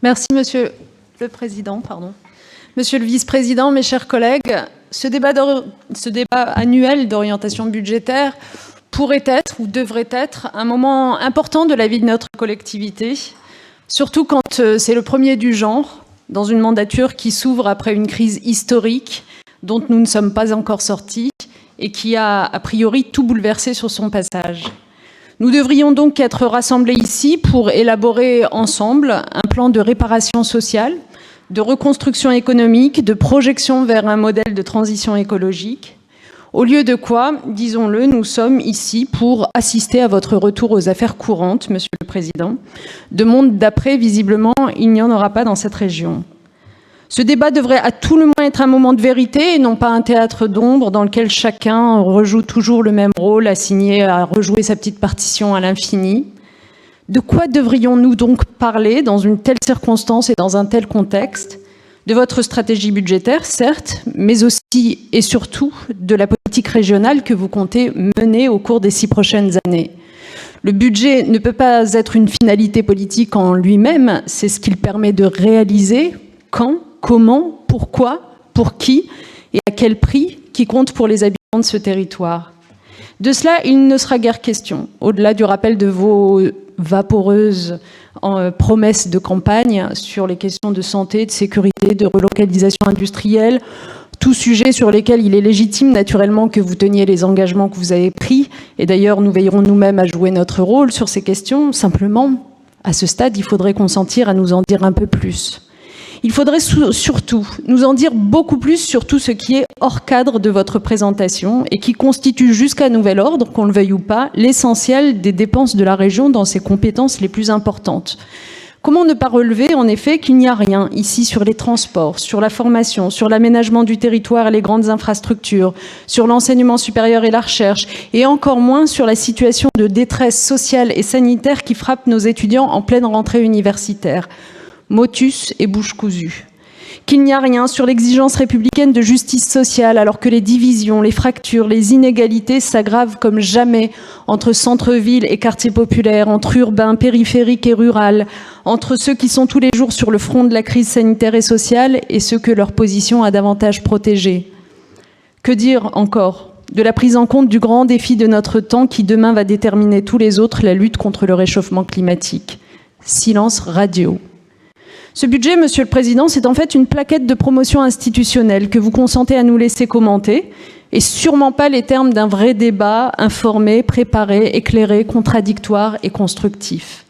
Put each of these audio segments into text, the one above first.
Merci, Monsieur le Président. Monsieur le Vice-président, mes chers collègues, ce débat annuel d'orientation budgétaire pourrait être ou devrait être un moment important de la vie de notre collectivité, surtout quand c'est le premier du genre, dans une mandature qui s'ouvre après une crise historique dont nous ne sommes pas encore sortis et qui a priori tout bouleversé sur son passage. Nous devrions donc être rassemblés ici pour élaborer ensemble un plan de réparation sociale, de reconstruction économique, de projection vers un modèle de transition écologique. Au lieu de quoi, disons-le, nous sommes ici pour assister à votre retour aux affaires courantes, Monsieur le Président. De monde d'après, visiblement, il n'y en aura pas dans cette région. Ce débat devrait à tout le moins être un moment de vérité et non pas un théâtre d'ombre dans lequel chacun rejoue toujours le même rôle, assigné à rejouer sa petite partition à l'infini. De quoi devrions-nous donc parler dans une telle circonstance et dans un tel contexte? De votre stratégie budgétaire, certes, mais aussi et surtout de la politique régionale que vous comptez mener au cours des 6 prochaines années. Le budget ne peut pas être une finalité politique en lui-même, c'est ce qu'il permet de réaliser, quand, comment, pourquoi, pour qui et à quel prix qui compte pour les habitants de ce territoire. De cela, il ne sera guère question, au-delà du rappel de vos vaporeuses promesses de campagne sur les questions de santé, de sécurité, de relocalisation industrielle, tout sujet sur lesquels il est légitime naturellement que vous teniez les engagements que vous avez pris. Et d'ailleurs, nous veillerons nous-mêmes à jouer notre rôle sur ces questions. Simplement, à ce stade, il faudrait consentir à nous en dire un peu plus. Il faudrait surtout nous en dire beaucoup plus sur tout ce qui est hors cadre de votre présentation et qui constitue jusqu'à nouvel ordre, qu'on le veuille ou pas, l'essentiel des dépenses de la région dans ses compétences les plus importantes. Comment ne pas relever, en effet, qu'il n'y a rien ici sur les transports, sur la formation, sur l'aménagement du territoire et les grandes infrastructures, sur l'enseignement supérieur et la recherche, et encore moins sur la situation de détresse sociale et sanitaire qui frappe nos étudiants en pleine rentrée universitaire. Motus et bouche cousue. Qu'il n'y a rien sur l'exigence républicaine de justice sociale alors que les divisions, les fractures, les inégalités s'aggravent comme jamais entre centre-ville et quartiers populaires, entre urbains, périphériques et rural, entre ceux qui sont tous les jours sur le front de la crise sanitaire et sociale et ceux que leur position a davantage protégés. Que dire encore de la prise en compte du grand défi de notre temps qui demain va déterminer tous les autres, la lutte contre le réchauffement climatique? Silence radio. Ce budget, Monsieur le Président, c'est en fait une plaquette de promotion institutionnelle que vous consentez à nous laisser commenter, et sûrement pas les termes d'un vrai débat informé, préparé, éclairé, contradictoire et constructif.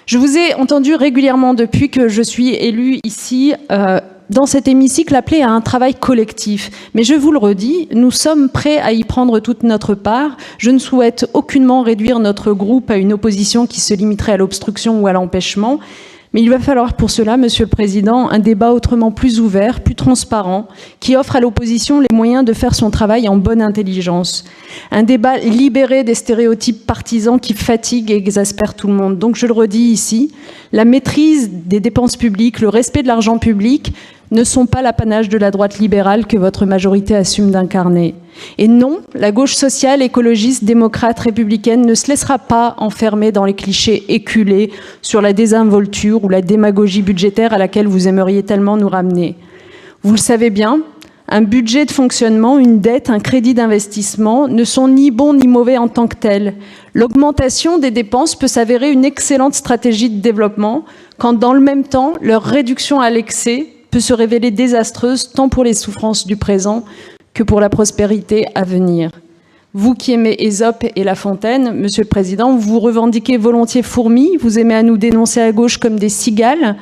Je vous ai entendu régulièrement depuis que je suis élue ici, dans cet hémicycle, appelé à un travail collectif. Mais je vous le redis, nous sommes prêts à y prendre toute notre part. Je ne souhaite aucunement réduire notre groupe à une opposition qui se limiterait à l'obstruction ou à l'empêchement. Mais il va falloir pour cela, Monsieur le Président, un débat autrement plus ouvert, plus transparent, qui offre à l'opposition les moyens de faire son travail en bonne intelligence. Un débat libéré des stéréotypes partisans qui fatiguent et exaspèrent tout le monde. Donc je le redis ici, la maîtrise des dépenses publiques, le respect de l'argent public ne sont pas l'apanage de la droite libérale que votre majorité assume d'incarner. Et non, la gauche sociale, écologiste, démocrate, républicaine ne se laissera pas enfermer dans les clichés éculés sur la désinvolture ou la démagogie budgétaire à laquelle vous aimeriez tellement nous ramener. Vous le savez bien, un budget de fonctionnement, une dette, un crédit d'investissement ne sont ni bons ni mauvais en tant que tels. L'augmentation des dépenses peut s'avérer une excellente stratégie de développement quand dans le même temps, leur réduction à l'excès peut se révéler désastreuse tant pour les souffrances du présent que pour la prospérité à venir. Vous qui aimez Ésope et La Fontaine, Monsieur le Président, vous revendiquez volontiers fourmis, vous aimez à nous dénoncer à gauche comme des cigales,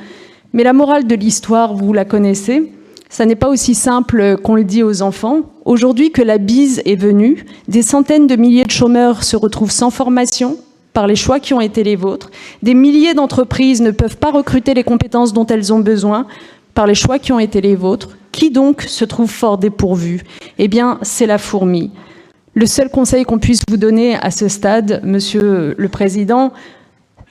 mais la morale de l'histoire, vous la connaissez, ça n'est pas aussi simple qu'on le dit aux enfants. Aujourd'hui que la bise est venue, des centaines de milliers de chômeurs se retrouvent sans formation par les choix qui ont été les vôtres, des milliers d'entreprises ne peuvent pas recruter les compétences dont elles ont besoin, par les choix qui ont été les vôtres. Qui donc se trouve fort dépourvu? Eh bien, c'est la fourmi. Le seul conseil qu'on puisse vous donner à ce stade, Monsieur le Président,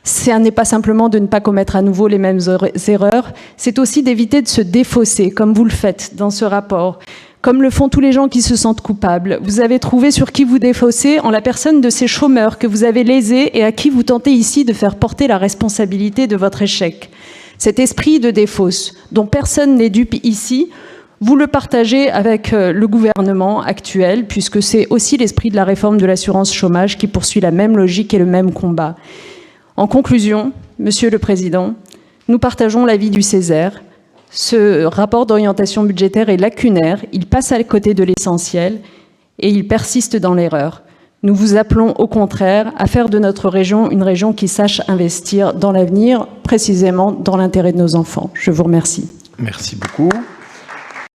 ce n'est pas simplement de ne pas commettre à nouveau les mêmes erreurs, c'est aussi d'éviter de se défausser, comme vous le faites dans ce rapport, comme le font tous les gens qui se sentent coupables. Vous avez trouvé sur qui vous défausser en la personne de ces chômeurs que vous avez lésés et à qui vous tentez ici de faire porter la responsabilité de votre échec. Cet esprit de défausse, dont personne n'est dupe ici, vous le partagez avec le gouvernement actuel, puisque c'est aussi l'esprit de la réforme de l'assurance chômage qui poursuit la même logique et le même combat. En conclusion, Monsieur le Président, nous partageons l'avis du Césaire. Ce rapport d'orientation budgétaire est lacunaire, il passe à côté de l'essentiel et il persiste dans l'erreur. Nous vous appelons au contraire à faire de notre région une région qui sache investir dans l'avenir, précisément dans l'intérêt de nos enfants. Je vous remercie. Merci beaucoup.